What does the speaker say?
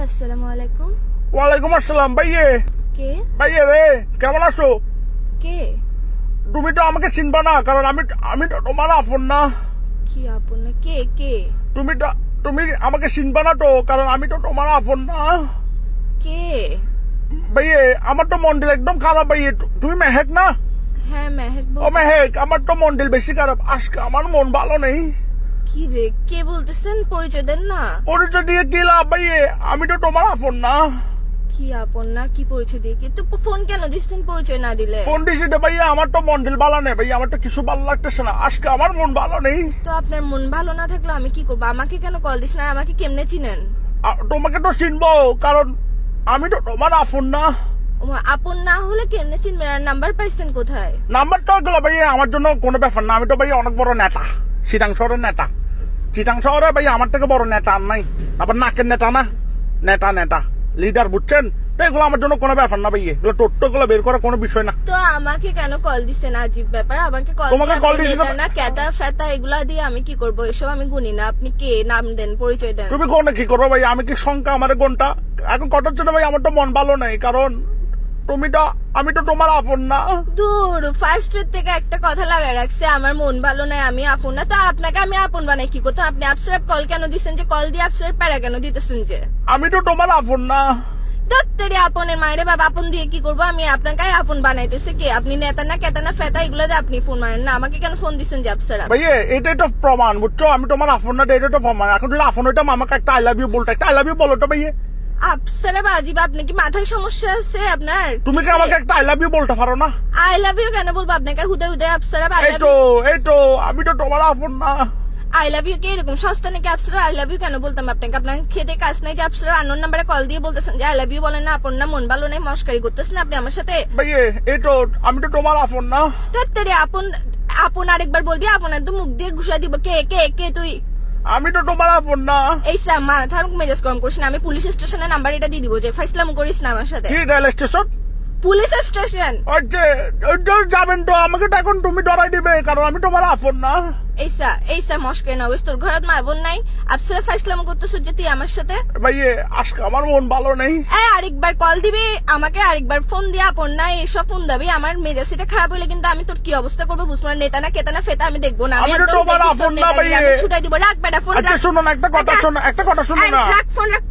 আসসালামু আলাইকুম। ওয়ালাইকুম আসসালাম। ভাইয়ে কে ভাইয়ে রে, কেমন আছো? কে তুমি তো আমাকে চিনবা না, কারণ আমি তো তোমার আপন না। কি আপন না? কে কে তুমি আমাকে চিনবা না তো, কারণ আমি তো তোমার আপন না। কে? ভাইয়ে আমার তো মন্ডল একদম খারাপ। ভাইয়ে তুমি মেহেক না? হ্যাঁ মেহেক ও বল। মেহেক, আমার তো মন্ডল বেশি খারাপ। আজকে আমার মন ভালো নেই। কি রে, কে বলতেছেন? পরিচয় দেন না। পরিচয় দিয়ে কি লাভ ভাইয়ে? আমি তো তোমার আপন না। কি আপন না? কি পরিচয় দিয়ে? কি তো ফোন কেন দিচ্ছেন পরিচয় না দিলে? ফোন দিছি রে ভাইয়া, আমার তো মন্ডল ভালো নেই ভাইয়া, আমার তো কিছু ভালো লাগতেছে না। আজকে আমার মন ভালো নেই। তো আপনার মন ভালো না থাকলে আমি কি করবো? আমাকে কেন কল দিচ্ছেন? আর আমাকে কেমনে চিনেন? তোমাকে তো চিনবো, কারণ আমি তো তোমার আপন না। আপন না হলে কেমনে চিনবেন? আর নাম্বার পাইছেন কোথায়? নাম্বারটা গেলো ভাইয়া, আমার জন্য কোনো ব্যাপার না। আমি তো ভাইয়া অনেক বড় নেতা, চিটাং শহরের নেতা। চিটাং শহরে ভাইয়া আমার থেকে বড় নেতা আর নাই। আবার নাকের নেতা না, নেতা লিডার, বুঝছেন? তো এগুলো আমার জন্য কোনো ব্যাপার না ভাইয়া, এগুলো টোট্টো গুলো বের করা কোনো বিষয় না। তো আমাকে কেন কল দিচ্ছেন? আজীব ব্যাপার। আমাকে কল তোমাকে দিয়ে call আপনি দিয়েছি নেতা না ক্যাতা ফেতা এগুলা দিয়ে আমি কি করবো? এসব আমি গুনি না। আপনি কে? নাম দেন, পরিচয় দেন। তুমি কোনে কি করবো ভাইয়া? আমি কি সংখ্যা আমার কোনটা এখন কটার জন্য ভাই? আমার তো মন ভালো নাই, কারণ আমি তো তোমার আপন না। দূর, ফার্স্টের থেকে একটা কথা লাগায় রাখছে, আমার মন ভালো নাই, আমি আপন না। তো আপনাকে আমি আপন বানাই কি করতাম? আপনি আপসারাপ কল কেন দিচ্ছেন? যে কল দিয়ে আপসারাপ প্যারা কেন দিতেছেন? যে আমি তো তোমার আপন না। দত্তরে আপনের মায়েরে বাবা, আপন দিয়ে কি করবো? আমি আপনাকে আপন বানাইতেছে কে? আপনি নেতা না কেতা না ফেতা এগুলো দিয়ে আপনি ফোন মারেন না। আমাকে কেন ফোন দিচ্ছেন যে আপসারাপ? ভাইয়া এটাই তো প্রমাণ, বুঝছো? আমি তোমার আপন না, এটাই তো প্রমাণ। এখন যদি আপন হইতাম আমাকে একটা আই লাভ ইউ বলতো, একটা আই লাভ ইউ বলো তো ভাইয়া। আপসারাপ আজিব, আপনি কি মাথায় সমস্যা আছে আপনার? তুমি কি আমাকে একটা আই লাভ ইউ বলতে পারো না? আই লাভ ইউ কেন বলবো আপনাকে? হুদে হুদে আপসারাপ আই লাভ এই তো আমি তো তোমার আপন না। আই লাভ ইউ কে এরকম সস্তা নাকি? আপসারা আই লাভ ইউ কেন বলতাম আপনাকে? আপনার খেতে কাজ নাই যে আপসারা আননোন নাম্বারে কল দিয়ে বলতেছেন যে আই লাভ ইউ বলেন না? আপন না, মন ভালো নাই, মস্কারি করতেছেন আপনি আমার সাথে। ভাইয়া এই তো আমি তো তোমার আপন না। তোর আপন আপন আরেকবার বলবি, আপন একদম মুখ দিয়ে ঘুষা দিব। কে কে কে তুই? আমি তো তোমার আপন না। এই মাথার মেজাজ কম করিস না। আমি পুলিশ স্টেশনের নাম্বার এটা দিয়ে দিব, যে ফাইসলাম করিস না আমার সাথে। কি রেল স্টেশন? Police station. ওই যে যাবেন তো, আমাকে তো এখন তুমি ডরাই দিবে, কারণ আমি তোমার আপন না। এইসা মস্কারি না হইস। তোর ঘরত মা বোন নাই? আপসারা ফাইসলাম করতেছ যে তুই আমার সাথে। ভাইয়া আজকে আমার মন ভালো নেই। আরেকবার কল দিবি আমাকে, আরেকবার ফোন দিয়ে আপন না এসব ফোন দাবি। আমার মেজাজটা খারাপ হইলে কিন্তু আমি তোর কি অবস্থা করবো বুঝবো না। নেতা না কেতা না ফেতা আমি দেখবো না। আমি তো তোমার আপন না ভাইয়া। ছুটাই দিব। রাখ বেটা ফোন, আচ্ছা শোনো না, একটা কথা শোনো না। রাখ ফোন, রাখ।